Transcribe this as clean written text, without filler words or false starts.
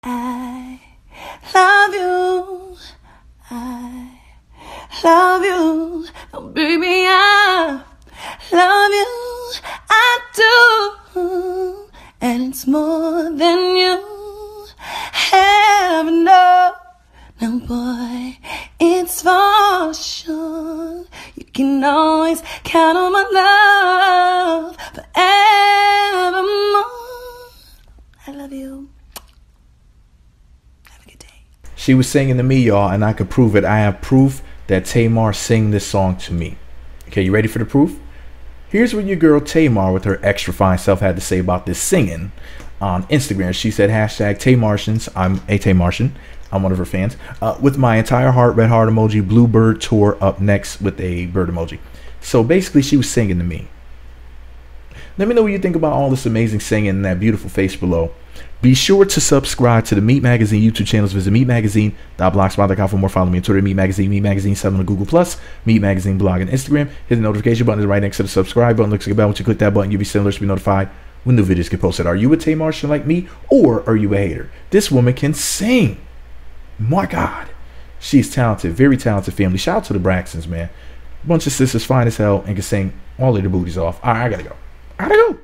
I love you. I love you. Oh, baby, I love you. I do. And it's more than you ever know. No, boy, it's for sure. You can always count on my love forevermore. I love you. Have a good day. She was singing to me, y'all, and I could prove it. I have proof that Tamar sang this song to me. Okay, you ready for the proof? Here's what your girl Tamar with her extra fine self had to say about this singing on Instagram. She said, hashtag Tamartians. I'm a Tamartian. I'm one of her fans. With my entire heart, red heart emoji, bluebird tour up next with a bird emoji. So basically, she was singing to me. Let me know what you think about all this amazing singing and that beautiful face below. Be sure to subscribe to the Meat Magazine YouTube channels. Visit meatmagazine.blogspot.com for more. Follow me on Twitter, Meat Magazine 7 on Google+, Meat Magazine blog and Instagram. Hit the notification button right next to the subscribe button. Looks like a bell. Once you click that button, you'll be sent alerts to be notified when new videos get posted. Are you a Tamartian like me, or are you a hater? This woman can sing. My God, she's talented, very talented family. Shout out to the Braxtons, man. Bunch of sisters, fine as hell, and can sing all of their booties off. All right, I gotta go.